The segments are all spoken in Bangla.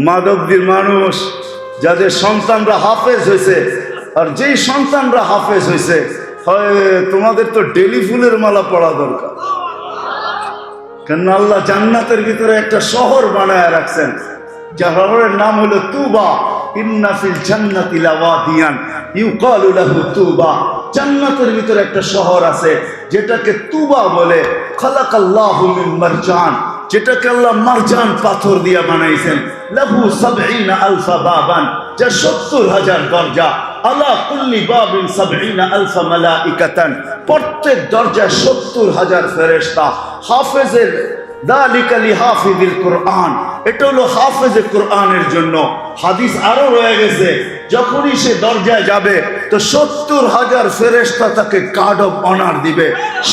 মাধবদীর মানুষ যাদের সন্তানরা হাফেজ হয়েছে, আর যেই সন্তানরা হাফেজ হয়েছে, হয় তোমাদের তো ডেলি ফুলের মালা পড়া দরকার। কেন আল্লাহ জান্নাতের ভিতরে একটা শহর বানায় রাখছেন, যার শহরের নাম হলো তুবা। ইন্না ফিল জান্নাতি লাওয়াদিয়ান ইউকালু লাহু তুবা। জান্নাতের ভিতরে একটা শহর আছে যেটাকে তুবা বলে। খালাকাল্লাহু মিন মারজান, যেটাকে আল্লাহ মারজান পাথর দিয়ে বানাইছেন। লাহু ৭০ আলফা বাবান, যা ৭০,০০০ দরজা। আলা কুল্লি বাবিন ৭০ আলফা মালাইকাতান, প্রত্যেক দরজায় ৭০,০০০ ফেরেশতা। হাফেজের দালিকা লিহাফিজিল কুরআন, এটা হলো হাফেজে কুরআনের জন্য। হাদিস আরো রয়ে গেছে, যখনই সে দরজায় যাবে তো ৭০,০০০ ফেরেশতা তাকে গার্ড অফ অনার দিবে।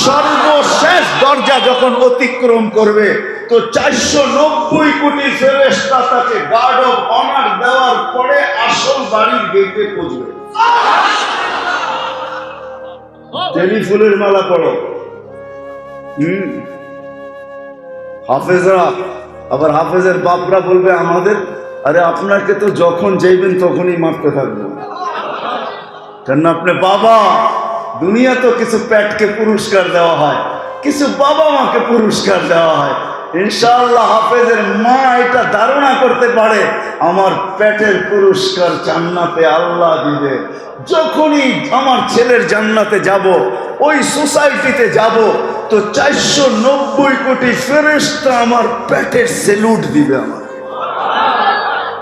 সর্বশেষ দরজা যখন অতিক্রম করবে তো ৪৯০ কোটি ফেরেশতা তাকে গার্ড অফ অনার দেওয়ার পরে আসল বাড়ির গেটে পৌঁছবে। ডেলি ফুলের মালা পড়ো। হাফেজরা, আবার হাফেজের বাপরা বলবে আমাদের, আরে আপনাকে তো যখন যাইবেন তখনই মারতে থাকবেন, কেন আপনি বাবা। দুনিয়া তো কিছু পেটকে পুরস্কার দেওয়া হয়, কিছু বাবা মাকে পুরস্কার দেওয়া হয়। ইনশাআল্লাহ হাফেজের মা এটা ধারণা করতে পারে আমার পেটের পুরস্কার জান্নাতে আল্লাহ দিবে। যখনই আমার ছেলের জান্নাতে যাব, ওই সোসাইটিতে যাব, তো ৪৯০ কোটি ফেরেশতা আমার পেটের সেলুট দিবে। আমার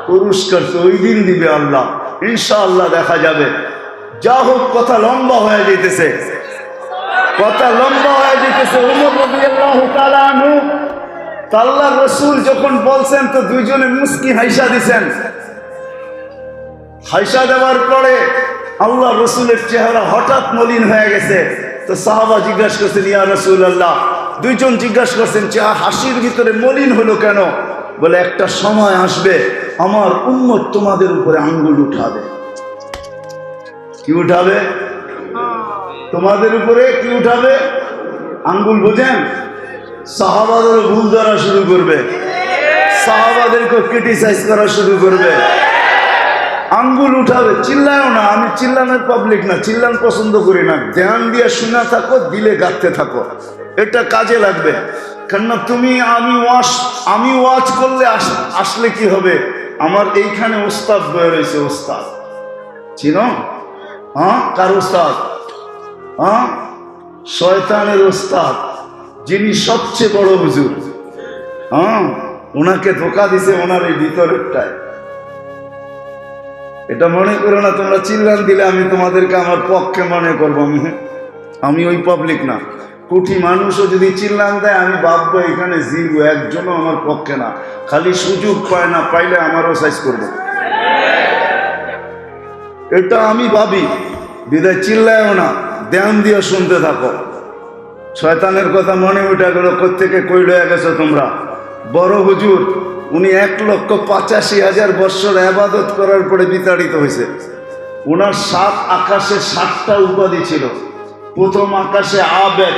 পুরস্কার তো ওই দিন দিবে আল্লাহ। ইনশাআল্লাহ দেখা যাবে। যা হোক, কথা লম্বা হয়ে যেতেছে, কথা লম্বা হয়ে যেতেছে। ওমর রাদিয়াল্লাহু তাআলা আনহু, আল্লাহর রাসূল যখন বলছেন তো দুইজনে মুস্কি হাইসা দিছেন। হাইসা দেওয়ার পরে আল্লাহ রসুলের চেহারা হঠাৎ মলিন হয়ে গেছে। তো সাহাবা জিজ্ঞাসা করছেন, ইয়া রাসূলুল্লাহ, দুইজন জিজ্ঞাসা করছেন হাসির ভিতরে মলিন হলো কেন? বলে একটা সময় আসবে আমার উম্মত তোমাদের উপরে আঙ্গুল উঠাবে। কি উঠাবে? তোমাদের উপরে কি উঠাবে? আঙ্গুল। বোঝেন? সাহাবাদের ভুল ধরা শুরু করবে, সাহাবাদেরকে ক্রিটিসাইজ করা শুরু করবে, আঙ্গুল উঠাবে। চিল্লায়ও না, আমি চিল্লানোর পাবলিক না, চিল্লান পছন্দ করি না। ধ্যান দিয়ে শোনা থাকো, দিলে গাঁথতে থাকো, এটা কাজে লাগবে। কেননা তুমি আমি ওয়াজ করলে আসলে কি হবে? আমার এইখানে ওস্তাদ বয়ে রয়েছে। ওস্তাদ চিনো? হ্যাঁ, কার ওস্তাদ? হ্যাঁ, শয়তানের ওস্তাদ, যিনি সবচেয়ে বড় হুজুর। হ্যাঁ, ওনাকে ধোকা দিছে ওনার এই ভিতরেরটায়। এটা মনে করো না তোমরা চিল্লান দিলে আমি তোমাদেরকে আমার পক্ষে মনে করবো। আমি ওই পাবলিক না। কোটি মানুষও যদি চিল্লান দেয় আমি ভাববো এখানে জিরো, একজনও আমার পক্ষে না। খালি সুযোগ পায় না, পাইলে আমারও সাইজ করবো, এটা আমি ভাবি। বিদায় চিল্লায়ও না, ধ্যান দিয়ে শুনতে থাকো। শয়তানের কথা মনে উঠে গেল, কোত্থেকে কই লয়ে গেছো তোমরা। বড় হুজুর উনি ১,৮৫,০০০ বৎসর ইবাদত করার পরে বিতাড়িত হয়েছে। ওনার ৭ আকাশে ৭টা উপাধি ছিল। প্রথম আকাশে আবেদ,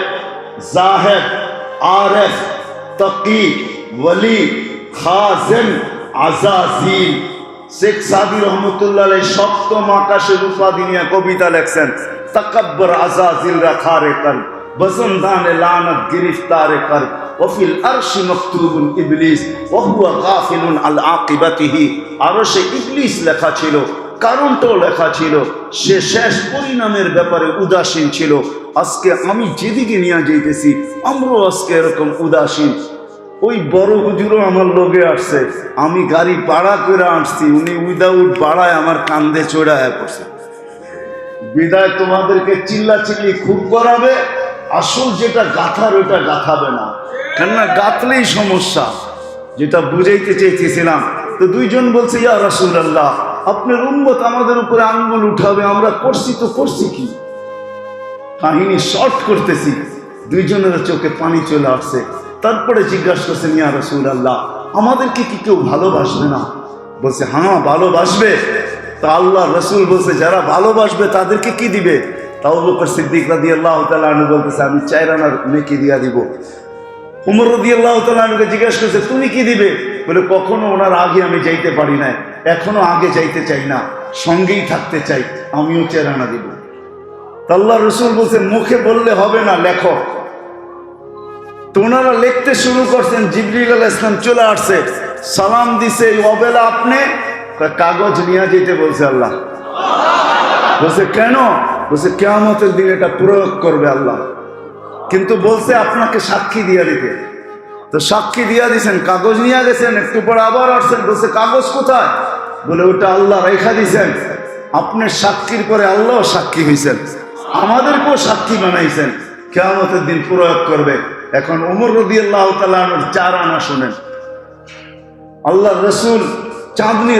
জাহেদ, আরেফ, তাকি, ওয়ালি, খাজেন, আজাজিল। শেখ সাদি রহমতুল্লাহ আলাইহি সপ্তম আকাশের উপাধি নিয়ে কবিতা লেখছেন। তাকাব্বর আজাজিল রাখারে কর, বজনদানে লানত গিরফতারে কর, ওফিল আরশি মকতুবুন ইবলিস ওয়া হুয়া গাফিলুন আল আকিবাতিহি। আরশে ইবলিস লেখা ছিল, কারণটাও লেখা ছিল। সে শেষ পরিণামের ব্যাপারে উদাসীন ছিল। আজকে আমি যেদিকে নিয়ে যাইতেছি আমরাও আজকে এরকম উদাসীন। ওই বড় হুজুরও আমার লগে আসছে, আমি গাড়ি ভাড়া করে আসছি, উনি উইদাউট ভাড়ায় আমার কান্দে চড়ায় পড়ছে। বিদায় তোমাদেরকে চিল্লাচিল্লি খুব করাবে, আসল যেটা গাথার ওটা গাথাবে না। কেননা গাথলেই সমস্যা। যেটা বুঝাইতে চাইতেছিলাম, তো দুইজন বলছে, ইয়া রাসূলুল্লাহ, আপনার উম্মত আমাদের উপরে আঙ্গুল উঠাবে, আমরা করছি তো করছি কি? কাহিনী শর্ট করতেছি, দুইজনের চোখে পানি চলে আসছে। তারপরে জিজ্ঞাসা করছেন, ইয়া রাসূলুল্লাহ, আমাদেরকে কি কেউ ভালোবাসবে না? বলছে, হ্যাঁ ভালোবাসবে। তা আল্লাহ রসুল বলছে, যারা ভালোবাসবে তাদেরকে কি দিবে? আবু বকর সিদ্দিক রাদিয়াল্লাহু তাআলা আনহু বলতেছে, আমি 4 আনার নেকি দিয়া দিব। উমর রাদিয়াল্লাহু তাআলা আনহুকে জিজ্ঞাসা করছে, তুমি কি দিবে? বলে কখনো ওনার আগে আমি যাইতে পারি না, এখনো আগে যাইতে চাই না, সঙ্গেই থাকতে চাই, আমিও চেরানা দিব। আল্লাহ রসুল বলছে মুখে বললে হবে না, লেখো। তো ওনারা লিখতে শুরু করছেন। জিবরিল আলাইহিস সালাম চলে আসছে, সালাম দিছে, অবেলা আপনি কাগজ নিয়ে যেতে বলছে আল্লাহ। বলছে কেন? বলছে কিয়ামতের দিন এটা প্রয়োগ করবে আল্লাহ, কিন্তু বলছে আপনাকে সাক্ষী দিয়ে দিতে। তো সাক্ষী দিয়ে দিছেন, কাগজ নিয়ে গেছেন, একটু পরে আবার আসছেন, বলছে কাগজ কোথায়? বলে ওটা আল্লাহ রেখা দিছেন, আপনার সাক্ষীর পরে আল্লাহ সাক্ষী হয়েছেন, আমাদেরকেও সাক্ষী বানাইছেন, কিয়ামতের দিন প্রয়োগ করবে। এখন ওমর রাদিয়াল্লাহু তাআলা আনহুর 4 আনা শুনেন। আল্লাহ রসুল চাঁদনি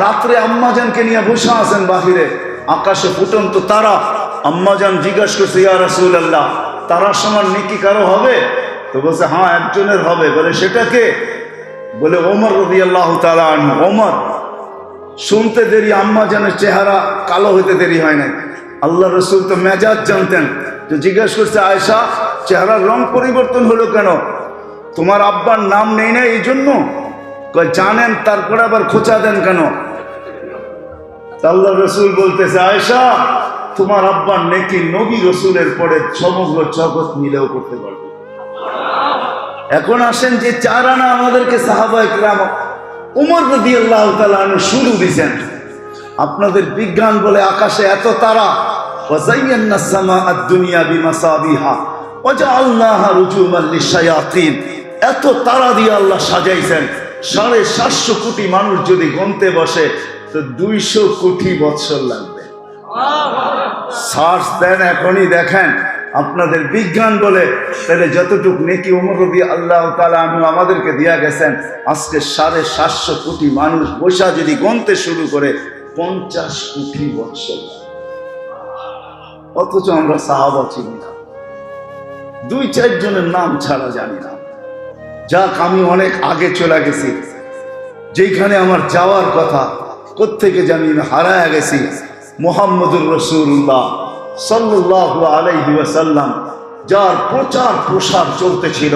রাত্রে আম্মাজানকে নিয়ে বসে আছেন বাহিরে, আকাশে ফুটন্ত তারা। আম্মাজান জিজ্ঞাসা করছে, ইয়া রাসূলুল্লাহ, তারার সমান নেকি কারো হবে? তো বলছে হ্যাঁ, একজনের হবে। বলে সেটা কে? বলে ওমর রাদিয়াল্লাহু তাআলা আনহু। ওমর শুনতে দেরি, আম্মাজানের চেহারা কালো হইতে দেরি হয় নাই। আল্লাহ রসুল তো মেজাজ জানতেন, তো জিজ্ঞাসা করছে, আয়েশা চেহারার রং পরিবর্তন হলো কেন? তোমার আব্বার নাম নেই না এই জন্য? জানেন, তারপরে আবার খোঁচা দেন কেন? আল্লাহ রসুল বলতেছে, আয়েশা তোমার আব্বার নেকি নবী রসুলের পরে সমগ্র জগৎ মিলেও করতে পারবে। এখন আসেন যে 4 আনা আমাদেরকে সাহাবায়ে কেরাম ওমর রাদিয়াল্লাহু তাআলা আনহু শুরু দিয়েছেন। আপনাদের বিজ্ঞান বলে আকাশে এত তারা, ওয়াযায়্যানা সামাআদ দুনিয়া বিমাসাবিহা ওয়াজআলনাহা রুজুমান লিশায়াতিন, এত তারা দিয়ে আল্লাহ সাজাইছেন। 750 কোটি মানুষ যদি গুনতে বসে তো 200 কোটি বৎসর লাগবে। সার্চ দেন, এখনই দেখেন। আপনাদের বিজ্ঞান বলে তাহলে যতটুক নেকি ওমর রাদিয়াল্লাহু তাআলা আনহু আমাদেরকে দিয়া গেছেন, আজকে 750 কোটি মানুষ বসা যদি গুনতে শুরু করে 50 কোটি বৎসর, অথচ আমরা সাহাবা চিনি না, 2-4 জনের নাম ছাড়া জানি না। যাক, আমি অনেক আগে চলে গেছি, যেখানে আমার যাওয়ার কথা কোত্থেকে জানি না হারায় গেছি। মুহাম্মদুর রাসূলুল্লাহ সাল্লাল্লাহু আলাইহি ওয়াসাল্লাম, যার প্রচার প্রসার চলতেছিল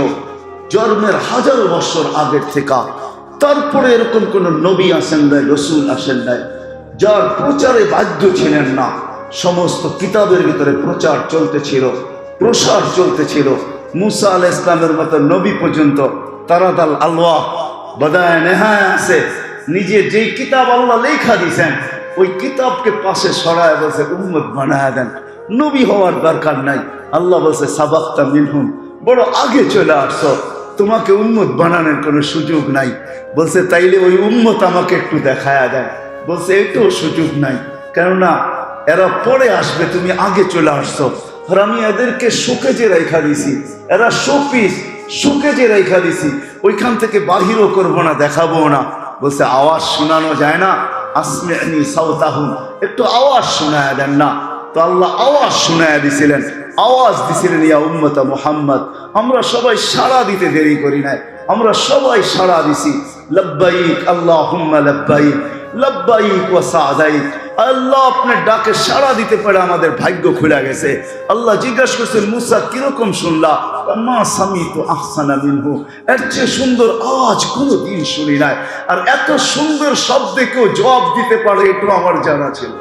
জন্মের 1000 বছর আগের থেকে, তারপরে এরকম কোন নবী আসেন নাই, রসুল আসেন নাই যার প্রচারে বাধ্য ছিলেন না। সমস্ত কিতাবের ভিতরে প্রচার চলতেছিল, প্রসার চলতেছিল। মুসা আলাইহিস সালামের মতো নবী পর্যন্ত তারাদাল আলওয়াহ বাদায়ে নেহায়া আছে, নিজে যেই কিতাব আল্লাহ লেখা দিয়েছেন ওই কিতাবকে পাশে সরায় বলছে উম্মত বানায়া দেন, নবী হওয়ার দরকার নাই। আল্লাহ বলছে সাবাক্তা মিনহুম, বড় আগে চলে আসছো, তোমাকে উম্মত বানানোর কোনো সুযোগ নাই। বলছে তাইলে ওই উম্মত আমাকে একটু দেখায়া দেয়। বলছে এটাও সুযোগ নাই, কেননা এরা পরে আসবে, তুমি আগে চলে আসছো। আর আমি এদেরকে শোকেজে রেখা দিছি, এরা শোপিস শোকেজে রেখা দিছি, ওইখান থেকে বাহিরও করবো না, দেখাবো না। বলছে আওয়াজ শোনানো যায় না, আসমি'নি সাওতাহুম, একটু আওয়াজ শোনায়া দেন না। তো আল্লাহ আওয়াজ শোনায়া দিছিলেন, আওয়াজ দিছিলেন, ইয়া উম্মতা মুহাম্মদ। আমরা সবাই সাড়া দিতে দেরি করি নাই, আমরা সবাই সাড়া দিছি। লব্বাইক আল্লাহুম্মা লব্বাইক, লব্বাইক ওয়া সা'দাইক। আল্লাহ আপনার ডাকে সাড়া দিতে পারে আমাদের ভাগ্য খুলে গেছে। আল্লাহ জিজ্ঞাসা করছেন, মুসা কিরকম শুনলা? মা সামিতু আহসানা মিনহু, এর চেয়ে সুন্দর আওয়াজ কোনোদিন শুনি নাই। আর এত সুন্দর শব্দে কেউ জবাব দিতে পারে, এটা আমার জানা ছিল।